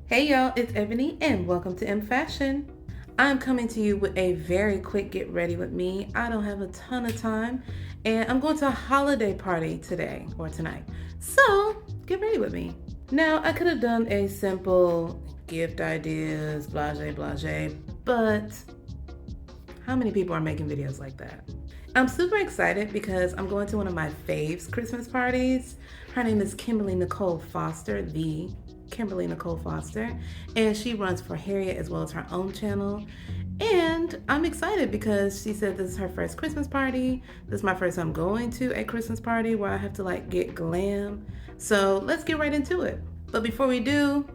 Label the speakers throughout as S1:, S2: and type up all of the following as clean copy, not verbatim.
S1: Hey y'all, it's Ebony and welcome to EMMFASHION. I'm coming to you with a very quick get ready with me. I don't have a ton of time and I'm going to a holiday party today or tonight. So get ready with me. Now I could have done a simple gift ideas, blase blase, but how many people are making videos like that? I'm super excited because I'm going to one of my faves Christmas parties. Her name is Kimberly Nicole Foster, the Kimberly Nicole Foster, and she runs for Harriet as well as her own channel. And I'm excited because she said this is her first Christmas party. This is my first time going to a Christmas party where I have to like get glam. So let's get right into it. But before we do,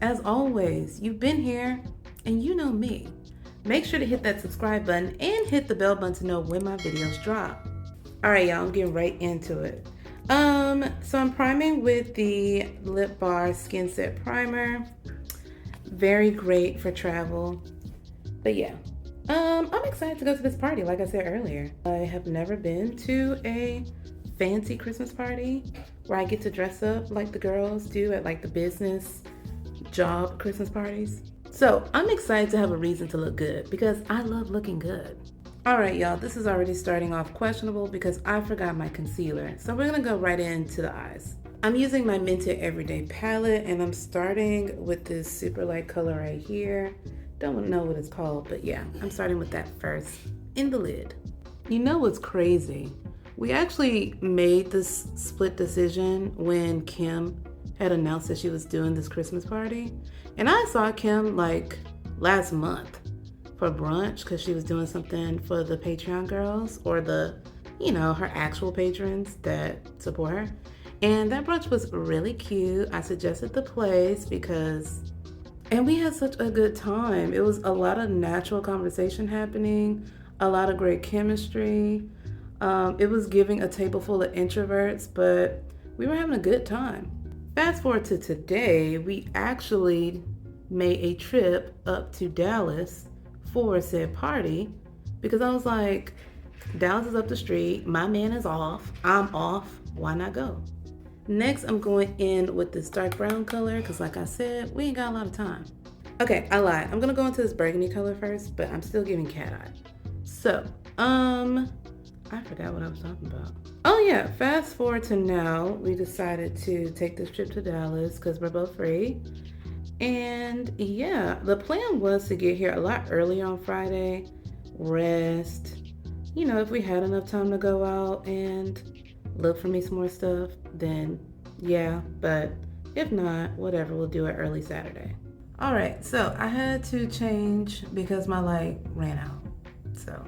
S1: as always, you've been here and you know me. Make sure to hit that subscribe button and hit the bell button to know when my videos drop. All right, y'all, I'm getting right into it. So I'm priming with the Lip Bar Skin Set Primer. Very great for travel. But yeah, I'm excited to go to this party, like I said earlier. I have never been to a fancy Christmas party where I get to dress up like the girls do at like the business job Christmas parties. So I'm excited to have a reason to look good because I love looking good. All right, y'all, this is already starting off questionable because I forgot my concealer. So we're gonna go right into the eyes. I'm using my Mented Everyday palette and I'm starting with this super light color right here. Don't know what it's called, but yeah, I'm starting with that first in the lid. You know what's crazy? We actually made this split decision when Kim had announced that she was doing this Christmas party. And I saw Kim like last month for brunch because she was doing something for the Patreon girls or the, her actual patrons that support her. And that brunch was really cute. I suggested the place and we had such a good time. It was a lot of natural conversation happening, a lot of great chemistry. It was giving a table full of introverts, but we were having a good time. Fast forward to today, we actually made a trip up to Dallas for said party because I was like, Dallas is up the street, my man is off, I'm off, why not go? Next, I'm going in with this dark brown color because like I said, we ain't got a lot of time. Okay, I lied. I'm gonna go into this burgundy color first, but I'm still giving cat eye. So, I forgot what I was talking about. Oh yeah, fast forward to now, we decided to take this trip to Dallas because we're both free. And yeah, the plan was to get here a lot earlier on Friday, rest, if we had enough time to go out and look for me some more stuff, then yeah, but if not, whatever, we'll do it early Saturday. All right, so I had to change because my light ran out. So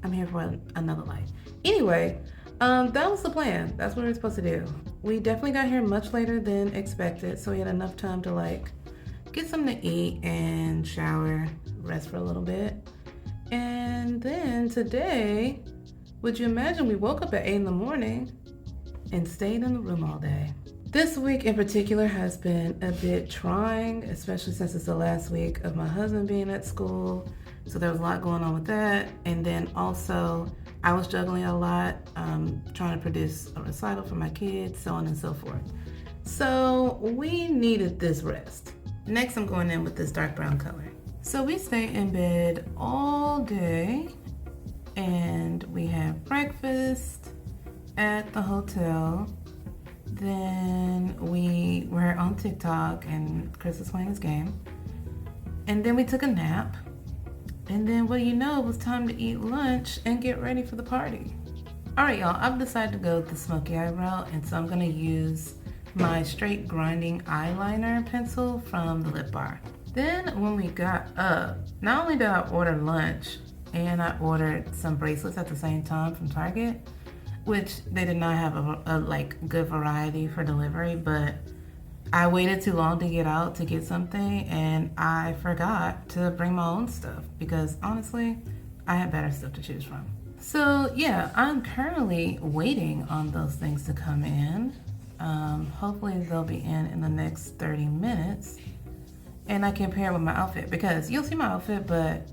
S1: I'm here for another light. Anyway, that was the plan. That's what we were supposed to do. We definitely got here much later than expected, so we had enough time to like get something to eat and shower, rest for a little bit. And then today, would you imagine we woke up at 8 in the morning and stayed in the room all day. This week in particular has been a bit trying, especially since it's the last week of my husband being at school. So there was a lot going on with that. And then also I was juggling a lot, trying to produce a recital for my kids, so on and so forth. So we needed this rest. Next, I'm going in with this dark brown color. So we stayed in bed all day and we had breakfast at the hotel. Then we were on TikTok and Chris was playing his game. And then we took a nap. And then, well, it was time to eat lunch and get ready for the party. All right, y'all, I've decided to go the smoky eye route, and so I'm gonna use my straight grinding eyeliner pencil from the Lip Bar. Then when we got up, not only did I order lunch, and I ordered some bracelets at the same time from Target, which they did not have a good variety for delivery, but I waited too long to get out to get something and I forgot to bring my own stuff because honestly, I had better stuff to choose from. So yeah, I'm currently waiting on those things to come in. Hopefully they'll be in the next 30 minutes and I can pair it with my outfit because you'll see my outfit, but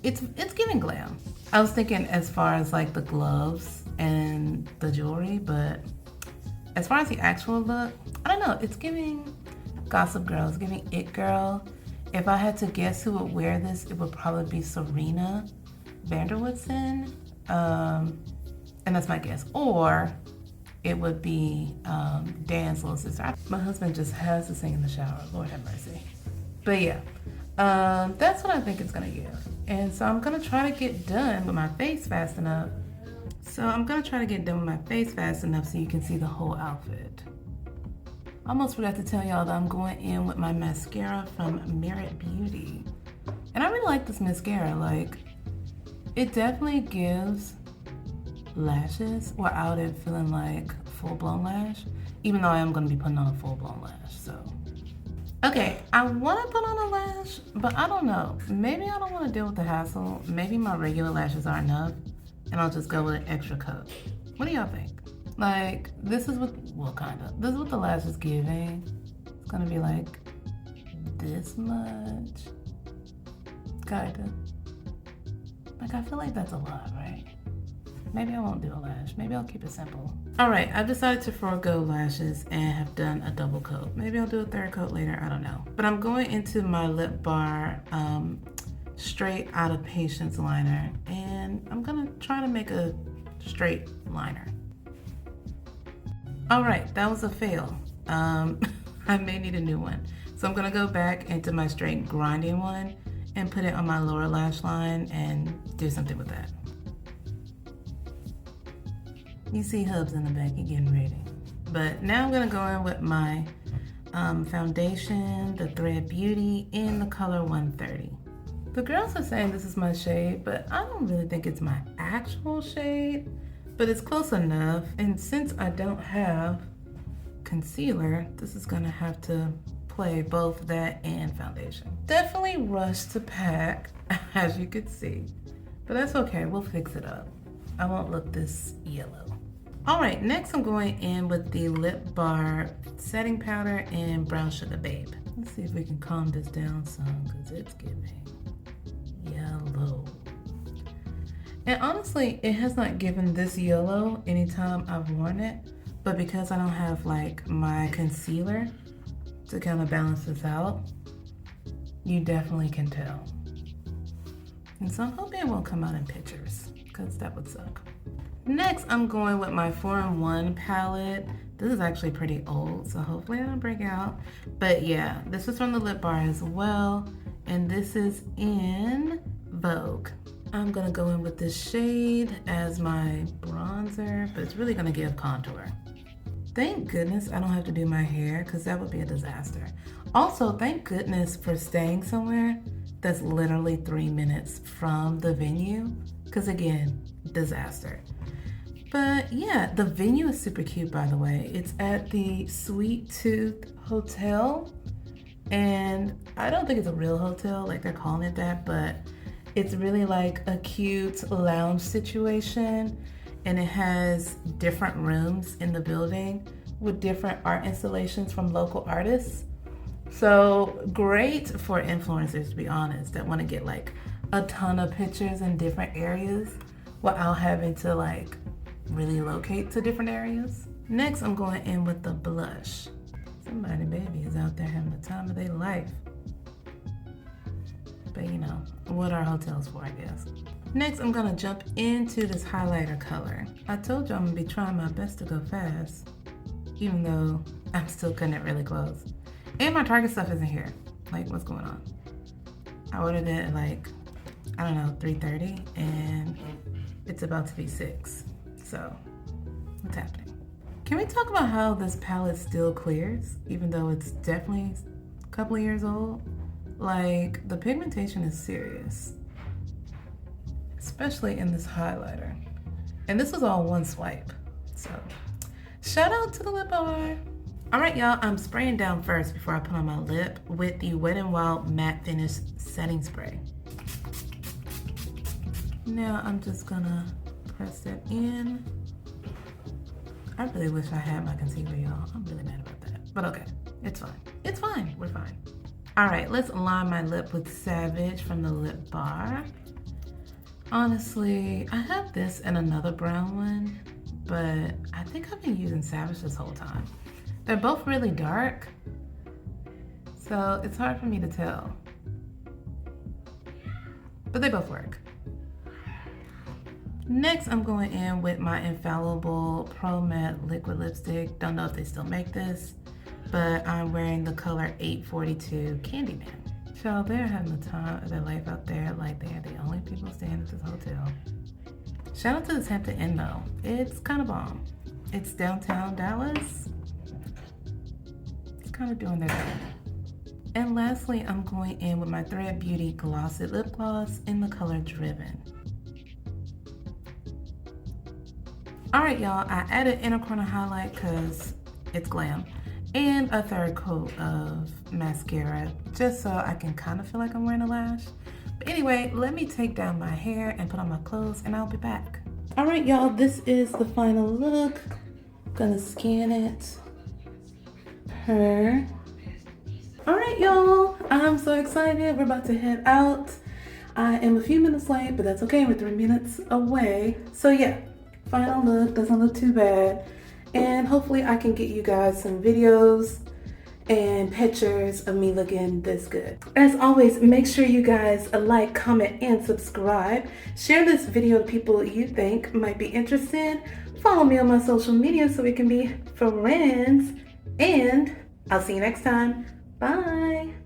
S1: it's giving glam. I was thinking as far as like the gloves and the jewelry, but as far as the actual look, I don't know, it's giving Gossip Girl. It's giving It Girl. If I had to guess who would wear this, it would probably be Serena Vanderwoodson. And that's my guess. Or it would be Dan's little sister. My husband just has to sing in the shower. Lord have mercy. But yeah, that's what I think it's gonna give. And so I'm gonna try to get done with my face fast enough. So you can see the whole outfit. Almost forgot to tell y'all that I'm going in with my mascara from Merit Beauty. And I really like this mascara. Like, it definitely gives lashes without it feeling like full-blown lash, even though I am going to be putting on a full-blown lash. So okay, I want to put on a lash, but I don't know, maybe I don't want to deal with the hassle. Maybe my regular lashes are enough and I'll just go with an extra coat. What do y'all think? Like, this is what, well, kind of, this is what the lash is giving. It's gonna be like this much, kind of. Like, I feel like that's a lot, right? Maybe I won't do a lash. Maybe I'll keep it simple. All right, I've decided to forego lashes and have done a double coat. Maybe I'll do a third coat later, I don't know. But I'm going into my Lip Bar straight out of Patience liner, and I'm gonna try to make a straight liner. All right, that was a fail. I may need a new one. So I'm gonna go back into my straight grinding one and put it on my lower lash line and do something with that. You see Hubs in the back, he's getting ready. But now I'm gonna go in with my foundation, the Thread Beauty in the color 130. The girls are saying this is my shade, but I don't really think it's my actual shade, but it's close enough. And since I don't have concealer, this is gonna have to play both that and foundation. Definitely rushed to pack, as you could see, but that's okay, we'll fix it up. I won't look this yellow. All right, next I'm going in with the Lip Bar setting powder in Brown Sugar Babe. Let's see if we can calm this down some, because it's giving yellow. And honestly, it has not given this yellow anytime I've worn it, but because I don't have like my concealer to kind of balance this out, you definitely can tell. And so I'm hoping it won't come out in pictures, because that would suck. Next, I'm going with my 4-in-1 palette. This is actually pretty old, so hopefully I don't break out. But yeah, this is from the Lip Bar as well, and this is in Vogue. I'm gonna go in with this shade as my bronzer, but it's really gonna give contour. Thank goodness I don't have to do my hair, because that would be a disaster. Also, thank goodness for staying somewhere that's literally 3 minutes from the venue, because again, disaster. But yeah, the venue is super cute, by the way. It's at the Sweet Tooth Hotel, and I don't think it's a real hotel, like they're calling it that, but it's really like a cute lounge situation, and it has different rooms in the building with different art installations from local artists. So great for influencers, to be honest, that want to get like a ton of pictures in different areas without having to like really locate to different areas. Next, I'm going in with the blush. Somebody, baby, is out there having the time of their life. But you know, what are hotels for, I guess. Next, I'm gonna jump into this highlighter color. I told you I'm gonna be trying my best to go fast, even though I'm still cutting it really close. And my Target stuff isn't here. Like, what's going on? I ordered it at like, I don't know, 3:30, and it's about to be 6. So, what's happening? Can we talk about how this palette still clears, even though it's definitely a couple of years old? Like, the pigmentation is serious, especially in this highlighter. And this was all one swipe. So, shout out to the Lip Bar. All right, y'all, I'm spraying down first before I put on my lip with the Wet n Wild Matte Finish Setting Spray. Now I'm just gonna press that in. I really wish I had my concealer, y'all. I'm really mad about that, but okay, it's fine. It's fine, we're fine. All right, let's line my lip with Savage from the Lip Bar. Honestly, I have this and another brown one, but I think I've been using Savage this whole time. They're both really dark, So it's hard for me to tell. But they both work. Next, I'm going in with my Infallible Pro Matte Liquid Lipstick. Don't know if they still make this, but I'm wearing the color 842 Candyman. So they're having the time of their life out there, like they're the only people staying at this hotel. Shout out to this Hampton Inn though. It's kind of bomb. It's downtown Dallas. It's kind of doing their thing. And lastly, I'm going in with my Thread Beauty Glossy Lip Gloss in the color Driven. Alright y'all, I added inner corner highlight because it's glam, and a third coat of mascara just so I can kind of feel like I'm wearing a lash. But anyway, let me take down my hair and put on my clothes and I'll be back. Alright y'all, this is the final look. I'm gonna scan it. Alright y'all, I'm so excited. We're about to head out. I am a few minutes late, but that's okay. We're 3 minutes away. So yeah, final look, doesn't look too bad. And hopefully I can get you guys some videos and pictures of me looking this good. As always, make sure you guys like, comment, and subscribe. Share this video to people you think might be interested. Follow me on my social media so we can be friends. And I'll see you next time. Bye.